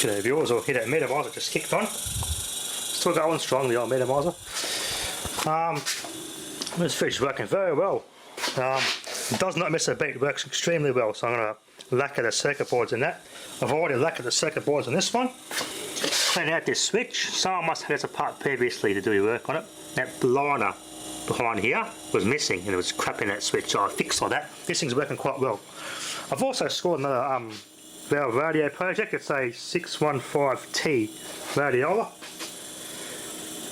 G'day viewers, or hit that metamizer just kicked on. Still going strong, the old metamizer. This fish is working very well. It does not miss a beat, it works extremely well, so I'm going to lacquer the circuit boards in that. I've already lacquered the circuit boards on this one. Clean out this switch. Someone must have had this apart previously to do work on it. That liner behind here was missing and it was crap in that switch, so I fixed all that. This thing's working quite well. I've also scored another valve radio project. It's a 615T Radiola.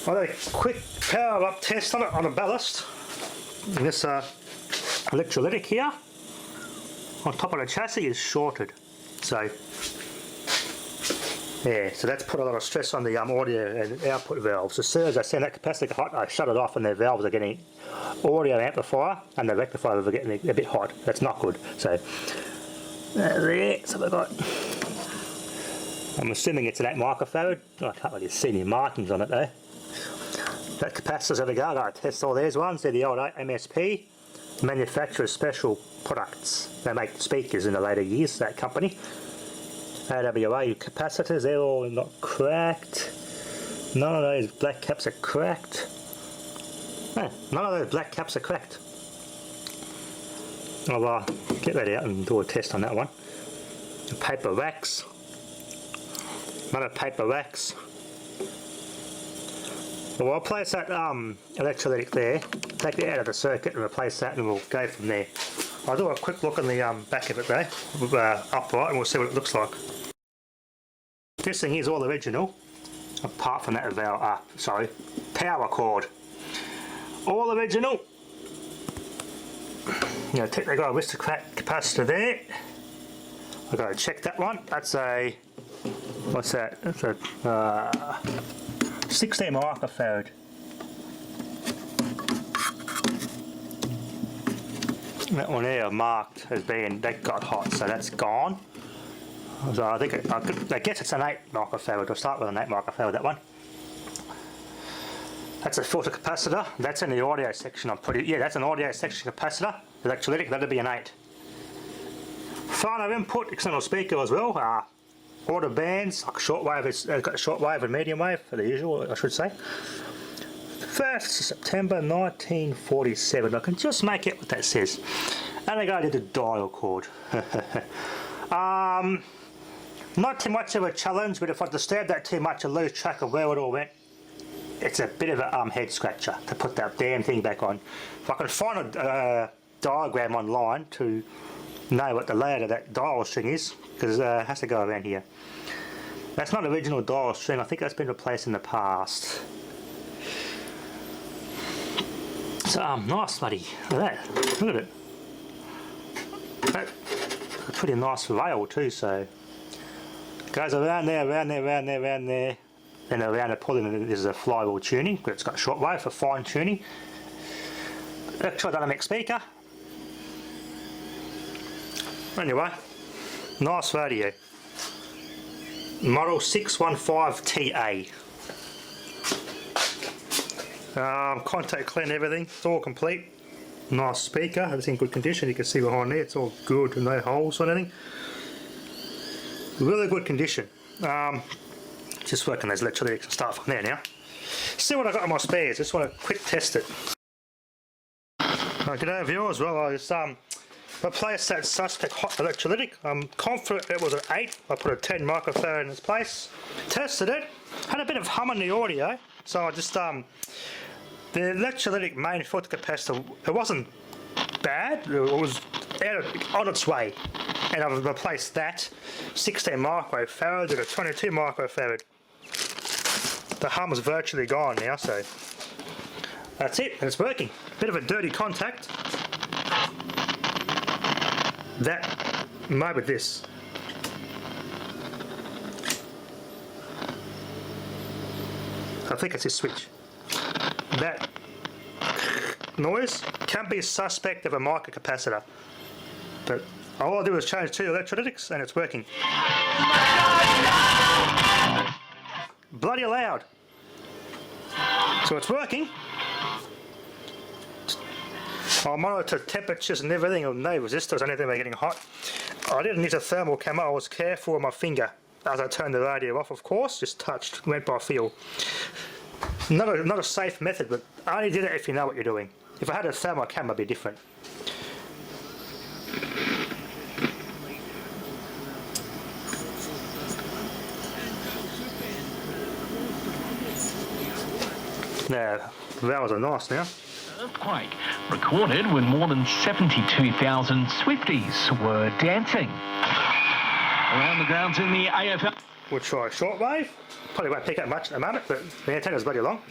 I did a quick power up test on it on a ballast. And this electrolytic here on top of the chassis is shorted. So yeah, so that's put a lot of stress on the audio and output valves. As soon as I send that capacitor hot, I shut it off and their valves are getting audio amplifier and the rectifiers are getting a bit hot. That's not good. So there, so we've got, I'm assuming it's an 8 microfarad. I can't really see any markings on it though. That capacitors over go, I got to test all these ones. They're the old MSP, manufacturer's special products. They make speakers in the later years, that company. AWA capacitors, they're all not cracked. None of those black caps are cracked. No, none of those black caps are cracked. I'll get that out and do a test on that one. The paper wax. Another paper wax. Well, I'll place that electrolytic there, take it out of the circuit and replace that, and we'll go from there. I'll do a quick look on the back of it though, upright, and we'll see what it looks like. This thing is all original, apart from that valve, power cord. All original. You know, they got a aristocrat capacitor there. I've got to check that one. That's a, what's that? That's a 16 microfarad. That one there marked as being, that got hot, so that's gone. So I think, I guess it's an 8 microfarad. We'll start with an 8 microfarad, that one. That's a filter capacitor. That's in the audio section. That's an audio section capacitor. Electrolytic, that'll be an 8. Phono input, external speaker as well. Auto bands, like shortwave, it's got shortwave and medium wave, for the usual, I should say. 1st September 1947. I can just make it what that says. And I go to the dial cord. Not too much of a challenge, but if I disturb that too much, I lose track of where it all went. It's a bit of a head scratcher to put that damn thing back on. If I can find a diagram online to know what the layout of that dial string is, because it has to go around here. That's not original dial string. I think that's been replaced in the past. So nice buddy. Look at that. Look at it. That's a pretty nice rail too, so it goes around there, around there, around there, around there, then around the pulley, and there's a flywheel tuning, but it's got shortwave for fine tuning. Electrodynamic speaker. Anyway, nice radio. Model 615TA. Contact clean, everything, it's all complete. Nice speaker, it's in good condition. You can see behind there, it's all good, no holes or anything. Really good condition. Just working those electrolytics and stuff on there now. See what I got on my spares, just want to quick test it. G'day viewers, well I just replaced that suspect hot electrolytic. I'm confident it was an 8. I put a 10 microfarad in its place. Tested it, had a bit of hum in the audio, so I just the electrolytic main filter capacitor, it wasn't bad, it was on its way, and I've replaced that 16 microfarad with a 22 microfarad. The hum is virtually gone now, so that's it, and it's working. Bit of a dirty contact. That mode with this. I think it's this switch. That noise can be suspect of a microcapacitor, but all I'll do is change 2 electrolytics and it's working. Bloody loud. So it's working. I'll monitor temperatures and everything, no resistors or anything, they're getting hot. I didn't use a thermal camera, I was careful with my finger. as I turned the radio off, of course, just touched, went by feel. Not a safe method, but I only did it if you know what you're doing. If I had a thermal camera, it'd be different. Now, the valves are nice now. Earthquake recorded when more than 72,000 Swifties were dancing around the grounds in the AFL. We'll try shortwave. Probably won't pick up much at the moment, but the antenna's bloody long.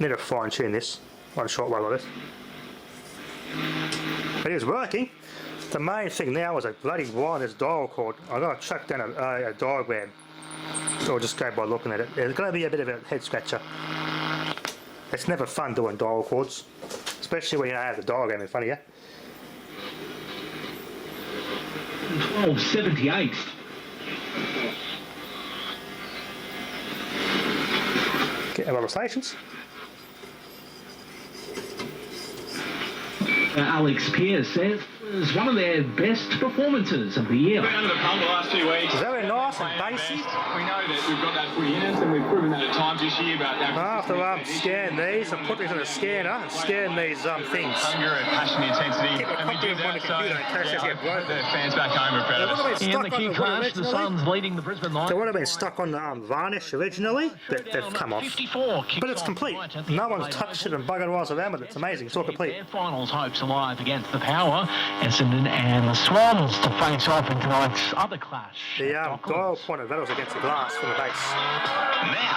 Need to fine tune this on shortwave like this. It is working. The main thing now is a bloody wireless dial cord. I've got to track down a diagram, or just go by looking at it. There's going to be a bit of a head scratcher. It's never fun doing dial cords, especially when you don't have the diagram in front of you. 1278. Get a lot of stations. Alex Pierce says it's one of their best performances of the year. We've been under the pump the last 2 weeks. Very nice and bassy. We know that we've got that footy in us, and we've proven that at times this year. But I have to scan these and put these in a scanner and scan these things. Hunger and passion, intensity, Keep a and we copy do of one that. on the computer in case they get broken. The fans back home are proud of us. In the key crash, the Suns leading the Brisbane Lions. They would have been stuck on the varnish originally, but they've come off. But it's complete. No one's touched it and buggered wires around with it. It's amazing. It's all complete. Their finals hopes alive against the Power, Essendon and the Swans to face off in tonight's other clash. The dial pointed rattles against the glass from the base.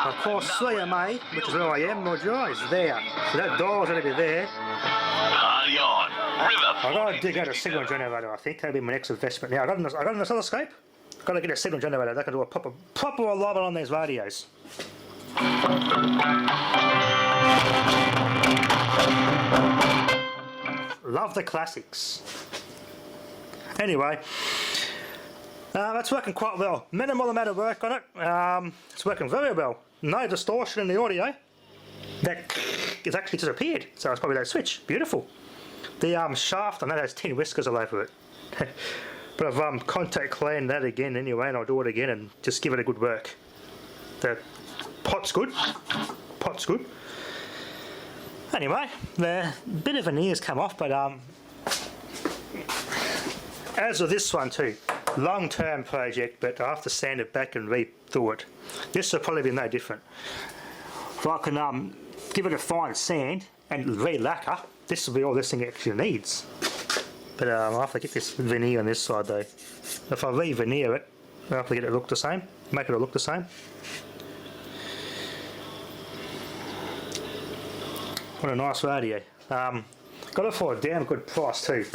Of course, CMA, which is where I am, Roger, is there. So that dial's going to be there. Party on. I've got to dig out a signal generator, I think. That'll be my next investment. Now, I got an oscilloscope. I've got to get a signal generator that can do a proper alignment on these radios. Love the classics. Anyway, it's working quite well. Minimal amount of work on it. It's working very well. No distortion in the audio. That it's actually disappeared. So it's probably that switch. Beautiful. The shaft on that has 10 whiskers all over it. But I've contact cleaned that again anyway, and I'll do it again and just give it a good work. The pot's good. Pot's good. Anyway, the bit of veneer's come off, but as with this one too, long-term project, but I have to sand it back and redo it. This will probably be no different. If I can give it a fine sand and re-lacquer, this will be all this thing actually needs. But I'll have to get this veneer on this side though. If I re-veneer it, I'll have to get it to look the same, make it all look the same. What a nice radio. Got it for a damn good price too.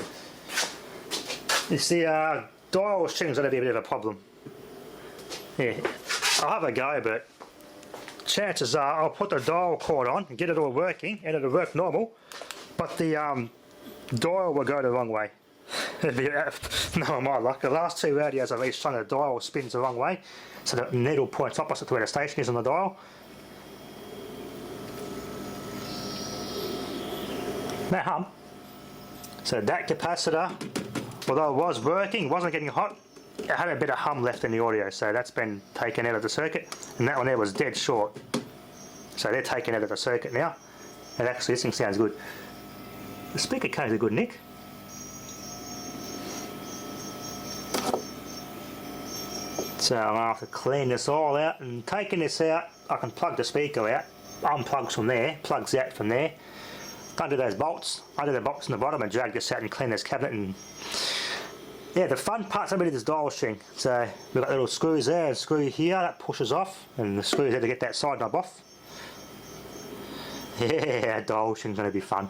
It's the dial string's going to be a bit of a problem. Yeah, I'll have a go, but chances are I'll put the dial cord on and get it all working, and it'll work normal, but the dial will go the wrong way. No, my luck. The last two radios I've each done, the dial spins the wrong way, so the needle points opposite to where the station is on the dial. No hum. So that capacitor, although it was working, wasn't getting hot, it had a bit of hum left in the audio, so that's been taken out of the circuit, and that one there was dead short. So they're taken out of the circuit now, and actually this thing sounds good. The speaker carries a good nick. So I'll have to clean this all out, and taking this out, I can plug the speaker out, unplugs from there, plugs out from there. Undo those bolts, undo the bolts in the bottom and drag this out and clean this cabinet. And yeah, the fun part's going to be this dial string. So we've got little screws there and screw here, that pushes off, and the screws there to get that side knob off. Yeah, dial string's going to be fun.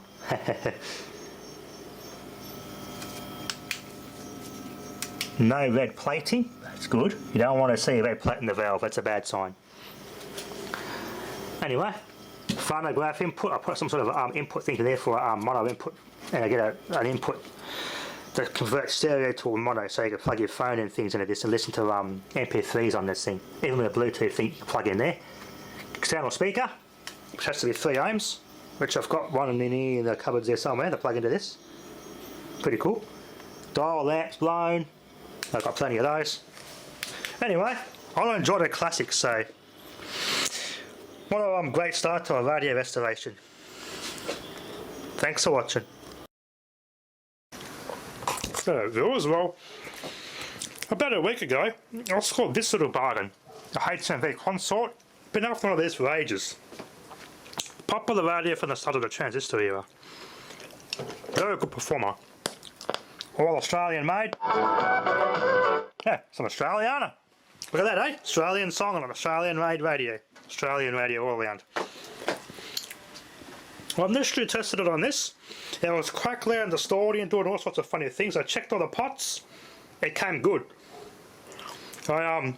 No red plating, that's good. You don't want to see a red plate in the valve, that's a bad sign. Anyway, phonograph input, I put some sort of input thing there for mono input, and I get an input that converts stereo to a mono, so you can plug your phone and things into this and listen to MP3s on this thing. Even with a Bluetooth thing you can plug in there. External speaker, which has to be 3 ohms, which I've got one in the cupboards there somewhere to plug into this. Pretty cool. Dial lamps blown. I've got plenty of those. Anyway, I enjoy the classics, so what a great start to a radio restoration. Thanks for watching. Viewers, well, about a week ago, I scored this little bargain. A HMV Consort. Been after one of these for ages. Popular radio from the start of the transistor era. Very good performer. All Australian made. Yeah, it's an Australiana. Look at that, eh? Australian song on an Australian made radio. Australian radio all around. Well, I've initially tested it on this. It was crackly and distorting and doing all sorts of funny things. I checked all the pots. It came good. I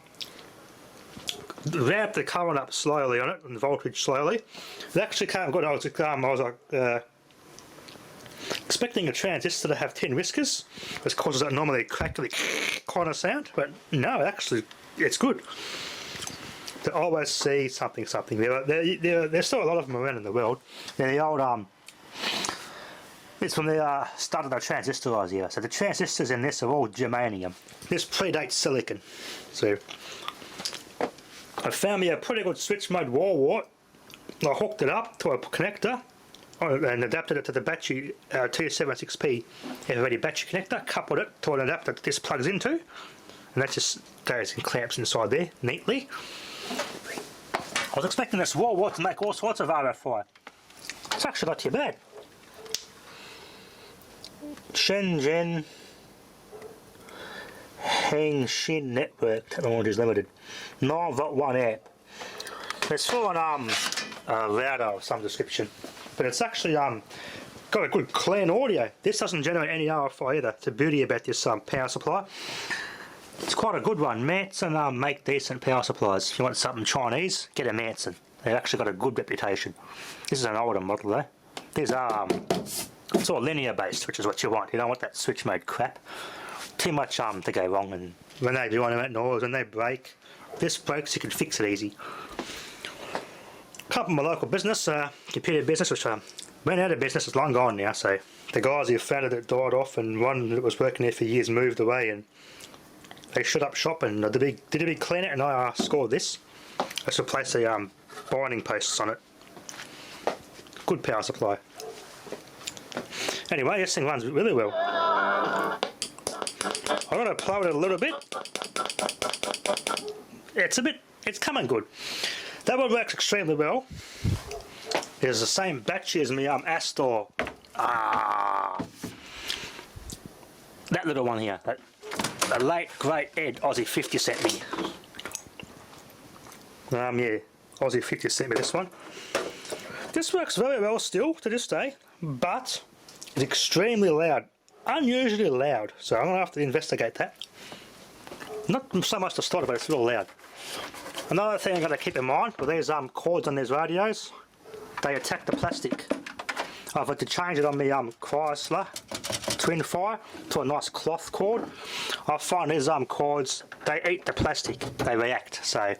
ramped the current up slowly on it and the voltage slowly. It actually came good. I was expecting a transistor to have 10 whiskers, which causes that normally crackly kind of sound, but no, actually, it's good. To always see something. There's still a lot of them around in the world. They're the old, it's from the start of the transistorized era. So the transistors in this are all germanium. This predates silicon. So I found me a pretty good switch mode wall wart. I hooked it up to a connector and adapted it to the battery T76P everyday battery connector, coupled it to an adapter that this plugs into, and that just goes and clamps inside there neatly. I was expecting this wall wart to make all sorts of RF. It's actually not too bad. Shenzhen Hengxin Network Technologies Limited, 9V 1 amp. It's for an router of some description, but it's actually got a good clean audio. This doesn't generate any RF either. It's a beauty about this power supply. It's quite a good one. Manson make decent power supplies. If you want something Chinese, get a Manson. They've actually got a good reputation. This is an older model though. These are it's all linear based, which is what you want. You don't want that switch mode crap. Too much to go wrong, and when they do want to make noise and they break, this breaks, you can fix it easy. A couple of my local business, computer business, which went out of business, it's long gone now. So the guys who founded it died off, and one that was working there for years moved away, and they shut up shop. And did a big clean it, and I scored this. Let's replace the binding posts on it. Good power supply. Anyway, this thing runs really well. I'm going to plow it a little bit. It's coming good. That one works extremely well. It's the same battery as my Astor. That little one here. The late great Ed Aussie 50 sent me. Yeah, Aussie 50 sent me this one. This works very well still to this day, but it's extremely loud. Unusually loud, so I'm going to have to investigate that. Not so much to start it, but it's real loud. Another thing I've got to keep in mind with these cords on these radios, they attack the plastic. I've had to change it on my Chrysler Twin Fire to a nice cloth cord. I find these cords, they eat the plastic, they react, so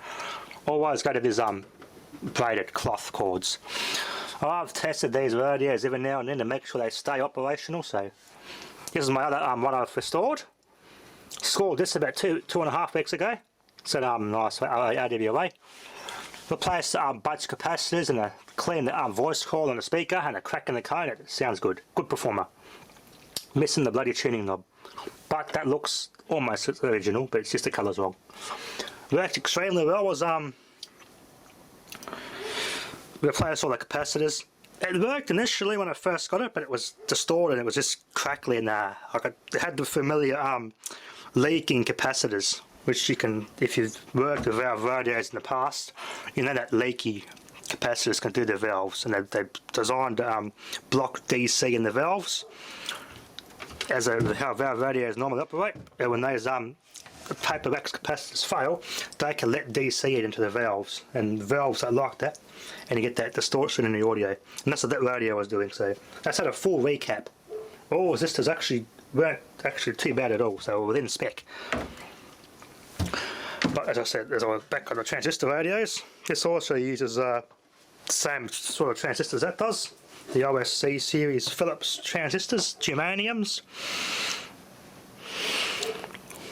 always go to these braided cloth cords. I've tested these radios every now and then to make sure they stay operational, so this is my other one I've restored. Scored this about two and a half weeks ago. It's a nice AWA. Replaced bunch capacitors and clean the voice coil on the speaker and a crack in the cone. It sounds good. Good performer. Missing the bloody tuning knob, but that looks almost original, but it's just the colour's wrong. Worked extremely well. Was replaced all the capacitors. It worked initially when I first got it, but it was distorted and it was just crackly, and it had the familiar leaking capacitors, which you can, if you've worked with valve radios in the past, you know that leaky capacitors can do the valves, and they're designed to block DC in the valves, as how valve radios normally operate. And when those paper wax capacitors fail, they can let DC into the valves, and valves are like that, and you get that distortion in the audio, and that's what that radio was doing. So that's had a full recap. All resistors actually weren't actually too bad at all, so within spec. But as I said, as I was back on the transistor radios, this also uses the same sort of transistors that does. the OSC series Philips transistors, germaniums.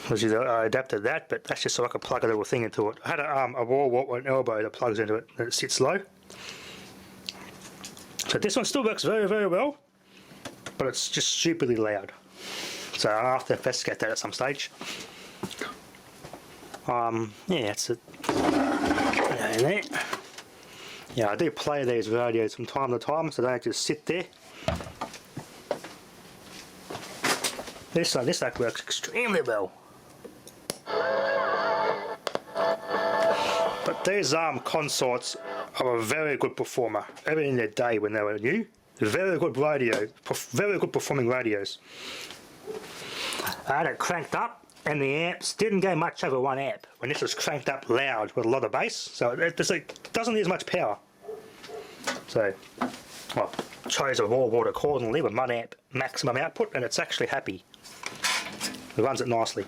I adapted that, but that's just so I could plug a little thing into it. I had a wall wart with an elbow that plugs into it and it sits low. So this one still works very, very well, but it's just stupidly loud. So I'll have to investigate that at some stage. Yeah, that's it. Yeah, I do play these radios from time to time, so they don't just sit there. This like works extremely well. But these consorts are a very good performer, even in their day when they were new. Very good radio, very good performing radios. I had it cranked up, and the amps didn't go much over 1 amp when this was cranked up loud with a lot of bass, so it doesn't need as much power. So, well, chose a wall wart accordingly with 1 amp maximum output, and it's actually happy. It runs it nicely.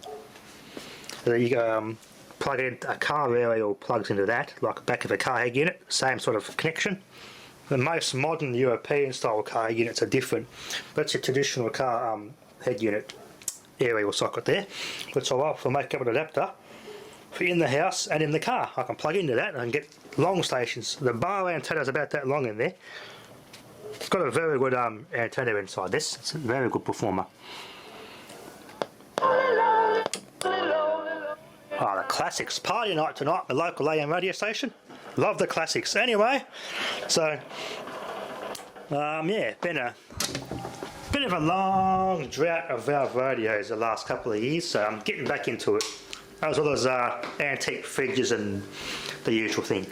So you go, plug in a car aerial, plugs into that, like the back of a car head unit, same sort of connection. The most modern European style car units are different. That's your traditional car head unit aerial socket there, which I'll often make up an adapter for in the house and in the car. I can plug into that and get long stations. The bar antenna is about that long in there. It's got a very good antenna inside this. It's a very good performer. Oh, the classics. Party night tonight at the local AM radio station. Love the classics. Anyway, so yeah, been a bit of a long drought of Valve radios the last couple of years, so I'm getting back into it. As well as antique fridges and the usual thing.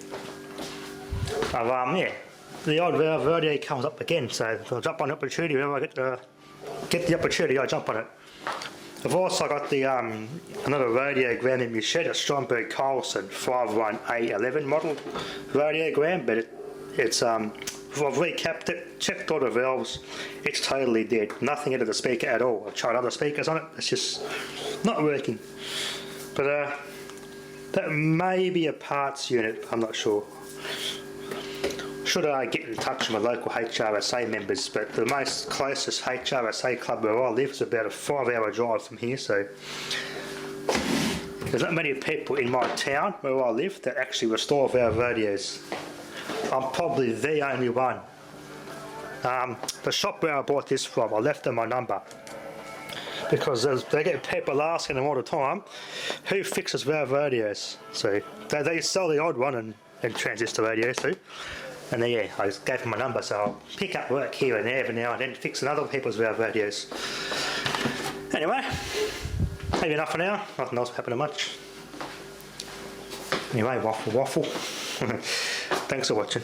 Yeah, the odd Valve radio comes up again, so I'll jump on the opportunity whenever I get the opportunity. I jump on it. I've also got the another radiogram in my shed, a Stromberg Carlson 51A11 model radiogram, but it's I've recapped it, checked all the valves, it's totally dead. Nothing into the speaker at all. I've tried other speakers on it, it's just not working. But that may be a parts unit, I'm not sure. Should I get in touch with my local HRSA members, but the most closest HRSA club where I live is about a 5-hour drive from here, so there's not many people in my town where I live that actually restore Valve radios. I'm probably the only one. The shop where I bought this from, I left them my number because they get people asking them all the time, who fixes Valve radios? So they sell the odd one and transistor radios too. And then, yeah, I just gave them my number, so I'll pick up work here and there every now and then, fixing other people's Valve radios. Anyway, maybe enough for now. Nothing else happening much. Anyway, waffle. Thanks for watching.